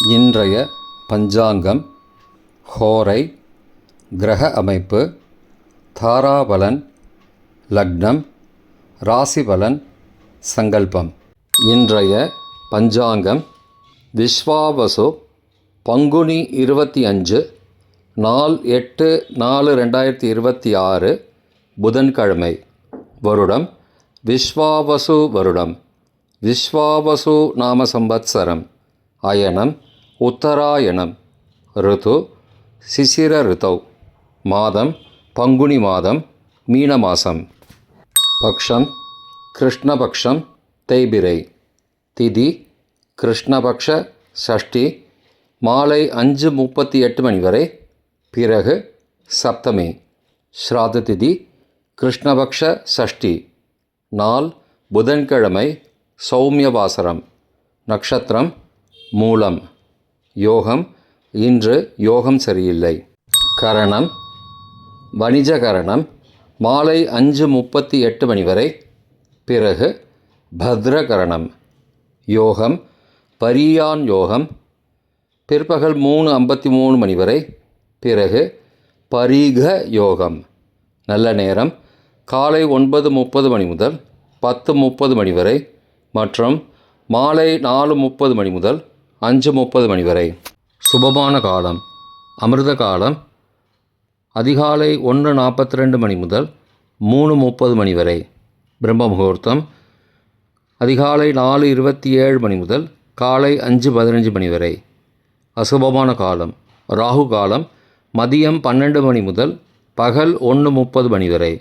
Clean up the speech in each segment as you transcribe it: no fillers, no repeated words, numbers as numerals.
இன்றைய பஞ்சாங்கம், ஹோரை, கிரக அமைப்பு, தாராபலன், லக்னம், ராசிபலன், சங்கல்பம். இன்றைய பஞ்சாங்கம் விஸ்வாவசு பங்குனி 25 நாள் 8/4/2026 புதன்கிழமை. வருடம் விஸ்வாவசு வருடம். விஸ்வாவசு நாம சம்பத்சரம். அயனம் உத்தராயணம். ரிது சிசிர ரிதௌ. மாதம் பங்குனி மாதம், மீன மாதம். பக்ஷம் கிருஷ்ணபக்ஷம், தேய்பிரை. திதி கிருஷ்ணபக்ஷ சஷ்டி மாலை 5:38 மணி வரை, பிறகு சப்தமி. ஸ்ராத்த திதி கிருஷ்ணபக்ஷ சஷ்டி. நாள் புதன்கிழமை, சௌமியவாசரம். நட்சத்திரம் மூலம். யோகம் இன்று யோகம் சரியில்லை. கரணம் வணிஜகரணம் மாலை 5:38 மணி வரை, பிறகு பத்ரகரணம். யோகம் பரியான் யோகம் பிற்பகல் 3:53 மணி வரை, பிறகு பரீக யோகம். நல்ல நேரம் காலை 9:30 மணி முதல் 10:30 மணி வரை மற்றும் மாலை 4:30 மணி முதல் 5:30 மணி வரை. சுபமான காலம் அமிர்த காலம் அதிகாலை 1:42 மணி முதல் 3:30 மணி வரை. பிரம்ம முகூர்த்தம் அதிகாலை 4:27 மணி முதல் காலை 5:15 மணி வரை. அசுபமான காலம் ராகு காலம் மதியம் 12 மணி முதல் பகல் 1:30 மணி வரை.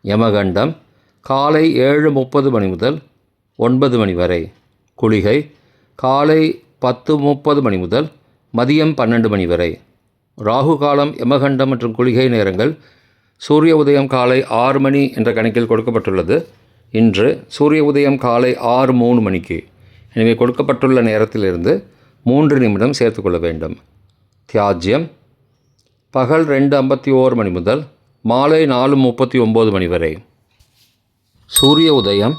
யமகண்டம் காலை 7:30 மணி முதல் 9 மணி வரை. குளிகை காலை 10:30 மணி முதல் மதியம் 12 மணி வரை. ராகு காலம், யமகண்டம் மற்றும் குளிகை நேரங்கள் சூரிய உதயம் காலை 6 மணி என்ற கணக்கில் கொடுக்கப்பட்டுள்ளது. இன்று சூரிய உதயம் காலை 6:03 மணிக்கு. எனவே கொடுக்கப்பட்டுள்ள நேரத்திலிருந்து 3 நிமிடம் சேர்த்துக்கொள்ள வேண்டும். தியாஜ்யம் பகல் 2:51 மணி முதல் மாலை 4:39 மணி வரை. சூரிய உதயம்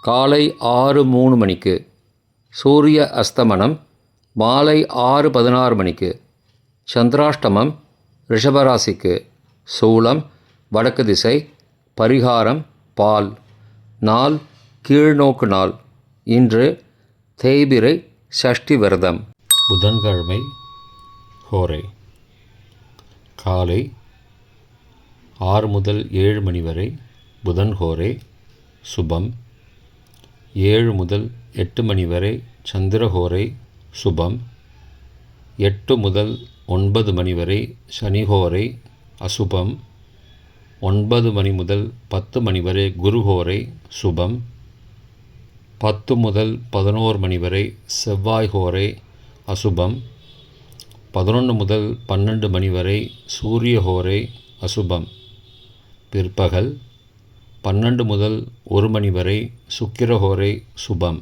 காலை 6:03 மணிக்கு. சூரிய அஸ்தமனம் மாலை 6:16 மணிக்கு. சந்திராஷ்டமம் ரிஷபராசிக்கு. சூலம் வடக்கு திசை. பரிகாரம் பால். நாள் கீழ்நோக்கு நாள். இன்று தேய்பிரை சஷ்டி விரதம். புதன்கிழமை. ஹோரை காலை 6 முதல் 7 மணி வரை புதன் ஹோரை சுபம். 7 முதல் 8 மணி வரை சந்திரஹோரை சுபம். 8 முதல் 9 மணி வரை சனிஹோரை அசுபம். 9 மணி முதல் 10 மணி வரை குருஹோரை சுபம். 10 முதல் 11 மணி வரை செவ்வாய்ஹோரை அசுபம். 11 முதல் 12 மணி வரை சூரியஹோரை அசுபம். பிற்பகல் 12 முதல் 1 மணி வரை சுக்கிரஹோரை சுபம்.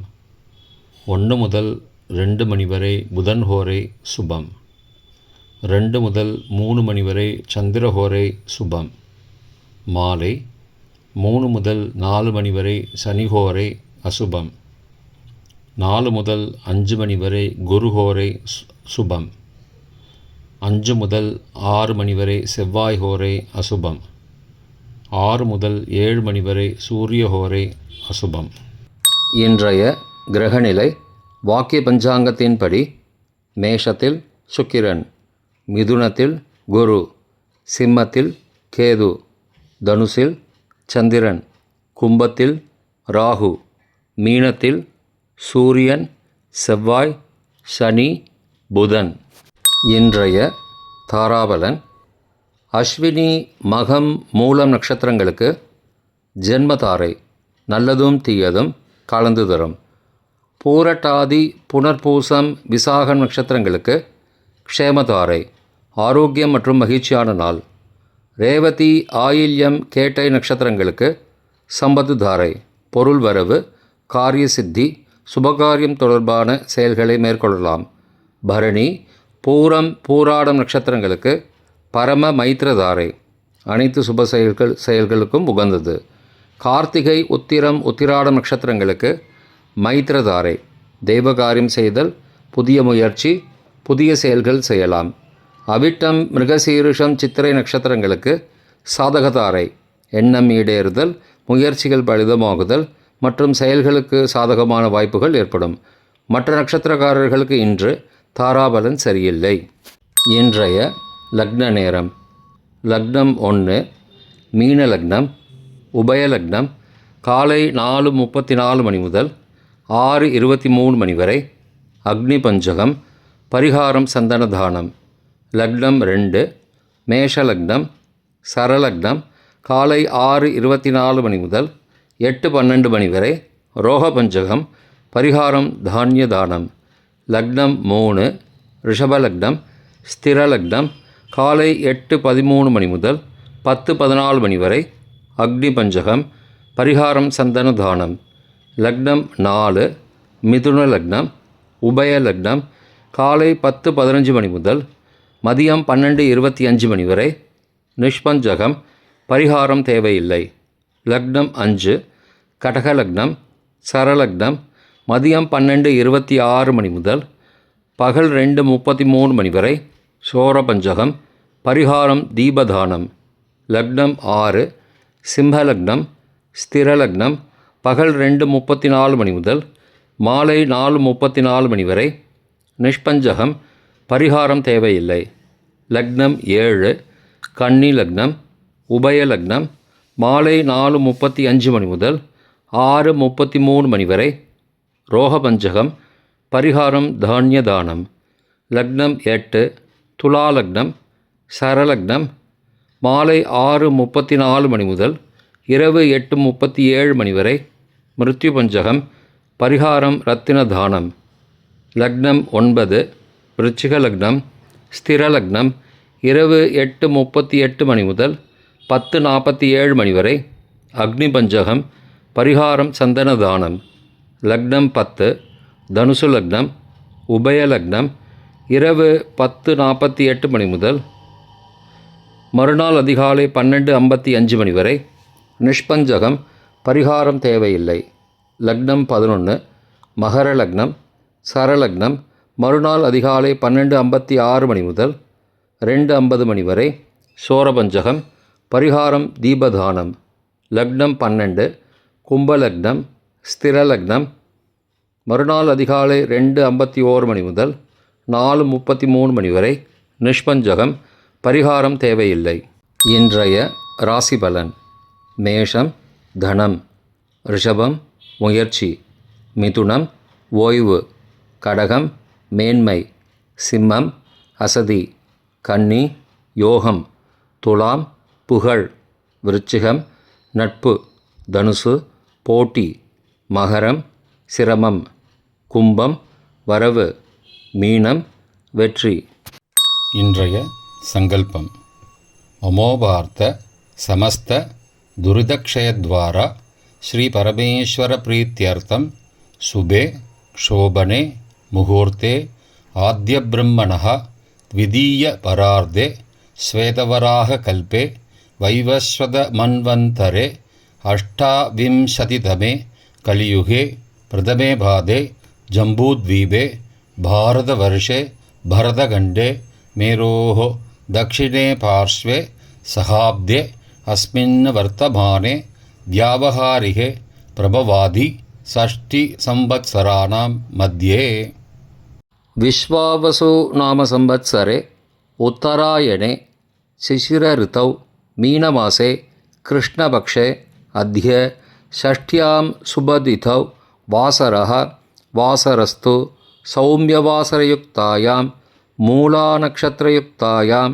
1 முதல் 2 மணி வரை புதன்ஹோரை சுபம். 2 முதல் 3 மணி வரை சந்திரஹோரை சுபம். மாலை 3 முதல் 4 மணி வரை சனிஹோரை அசுபம். 4 முதல் 5 மணி வரை குருஹோரை சுபம். 5 முதல் 6 மணி வரை செவ்வாய்ஹோரை அசுபம். 6 முதல் 7 மணி வரை சூரியஹோரை அசுபம். இன்றைய கிரகநிலை வாக்கிய பஞ்சாங்கத்தின்படி மேஷத்தில் சுக்கிரன், மிதுனத்தில் குரு, சிம்மத்தில் கேது, தனுசில் சந்திரன், கும்பத்தில் ராகு, மீனத்தில் சூரியன், செவ்வாய், சனி, புதன். இன்றைய தாராபலன் அஸ்வினி மகம் மூலம் நட்சத்திரங்களுக்கு ஜென்மதாரை நல்லதும் தீயதும் கலந்து தரும். பூரட்டாதி புனர்பூசம் விசாகம் நட்சத்திரங்களுக்கு க்ஷேமதாரை ஆரோக்கியம் மற்றும் மகிழ்ச்சியான நாள். ரேவதி ஆயில்யம் கேட்டை நட்சத்திரங்களுக்கு சம்பத்து தாரை பொருள் வரவு, காரிய சித்தி, சுபகாரியம் தொடர்பான செயல்களை மேற்கொள்ளலாம். பரணி பூரம் பூராடம் நட்சத்திரங்களுக்கு பரம மைத்திரதாரை அனைத்து சுப செயல்களுக்கும் உகந்தது. கார்த்திகை உத்திரம் உத்திராடம் நட்சத்திரங்களுக்கு மைத்திரதாரை தெய்வகாரியம் செய்தல், புதிய முயற்சி, புதிய செயல்கள் செய்யலாம். அவிட்டம், மிருகசீரிஷம், சித்திரை நட்சத்திரங்களுக்கு சாதகதாரை, எண்ணம் ஈடேறுதல், முயற்சிகள் பலிதமாகுதல் மற்றும் செயல்களுக்கு சாதகமான வாய்ப்புகள் ஏற்படும். மற்ற நட்சத்திரக்காரர்களுக்கு இன்று தாராபலன் சரியில்லை. இன்றைய லக்ன நேரம்: லக்னம் 1 மீன லக்னம், உபய லக்னம் காலை 4:34 மணி முதல் 6:23 மணி வரை, அக்னி பஞ்சகம், பரிகாரம் சந்தனதானம். லக்னம் 2 மேஷ லக்னம், சரலக்னம் காலை 6:24 மணி முதல் 8:12 மணி வரை, ரோக பஞ்சகம், பரிகாரம் தானிய தானம். லக்னம் 3 ரிஷபலக்னம், ஸ்திரலக்னம் காலை 8:13 மணி முதல் 10:14 மணி வரை, அக்னி பஞ்சகம், பரிகாரம் சந்தன தானம். லக்னம் 4 மிதுன லக்னம், உபய லக்னம் காலை 10:15 மணி முதல் மதியம் 12:25 மணி வரை, நிஷ்பஞ்சகம், பரிகாரம் தேவையில்லை. லக்னம் 5 கடக லக்னம், சரலக்னம் மதியம் 12:26 மணி முதல் பகல் 2:33 மணி வரை, சோரபஞ்சகம், பரிகாரம் தீபதானம். லக்னம் 6 சிம்மலக்னம், ஸ்திரலக்னம் பகல் 2:34 மணி முதல் மாலை 4:34 மணி வரை, நிஷ்பஞ்சகம், பரிகாரம் தேவையில்லை. லக்னம் 7 கன்னி லக்னம், உபய லக்னம் மாலை 4:35 மணி முதல் 6:33 மணி வரை, ரோகபஞ்சகம், பரிகாரம் தானிய தானம். லக்னம் 8 துலா லக்னம், சரலக்னம் மாலை 6:34 மணி முதல் இரவு 8:37 மணி வரை, மிருத்யு பஞ்சகம், பரிகாரம் ரத்தின தானம். லக்னம் 9 விருச்சிக லக்னம், ஸ்திரலக்னம் இரவு 8:38 மணி முதல் 10:47 மணி வரை, அக்னி பஞ்சகம், பரிகாரம் சந்தன தானம். லக்னம் 10 தனுசு லக்னம், உபய லக்னம் இரவு 10:48 மணி முதல் மறுநாள் அதிகாலை 12:55 மணி வரை, நிஷ்பஞ்சகம், பரிகாரம் தேவையில்லை. லக்னம் 11 மகர லக்னம், சரலக்னம் மறுநாள் அதிகாலை 12:56 மணி முதல் 2:50 மணி வரை, சோரபஞ்சகம், பரிகாரம் தீபதானம். லக்னம் 12 கும்பலக்னம், ஸ்திரலக்னம் மறுநாள் அதிகாலை 2:51 மணி முதல் 4:33 மணி வரை, நிஷ்பஞ்சகம், பரிகாரம் தேவையில்லை. இன்றைய ராசி பலன்: மேஷம் தனம், ரிஷபம் முயற்சி, மிதுனம் ஓய்வு, கடகம் மேன்மை, சிம்மம் அசதி, கன்னி யோகம், துலாம் புகழ், விருச்சிகம் நட்பு, தனுசு போட்டி, மகரம் சிரமம், கும்பம் வரவு, மீனம் வெற்றி. இன்றைய சங்கல்பம்: அமோபார்த்த சமஸ்த துரிதக்ஷயத்வாரா ஸ்ரீ பரமேஸ்வர பிரீத்யர்த்தம் சுபே க்ஷோபனே முகூர்த்தே ஆத்ய பிரம்மணः த்விதீய பரார்த்தே ஸ்வேதவராக கல்பே வைவஸ்வத மன்வந்தரே அஷ்டாவிம்சதிதமே கலியுகே பிரதமே பாதே ஜம்பூத்வீபே பாரதவர்ஷே பரதகண்டே மேரோः दक्षिणे पार्श्वे सहाब्दे अस्मिन् वर्तमाने व्यावहारिके प्रभवादि षष्टिसंवत्सराणां मध्ये विश्वावसु नाम संवत्सरे उत्तरायणे शिशिरऋतौ मीनमासे कृष्णपक्षे अद्य षष्ठ्यां शुभतिथौ वासरः वासरस्तु सौम्यवासरयुक्तायां मूलानक्षत्रयुक्तायां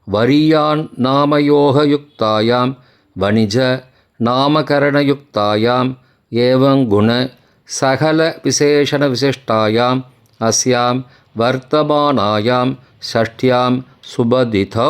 वरीयान् नामयोगयुक्तायां वणिज नामकरणयुक्तायां एवं गुण सकलविशेषणविशिष्टायाम् अस्यां वर्तमानायां षष्ठ्यां शुभतिथौ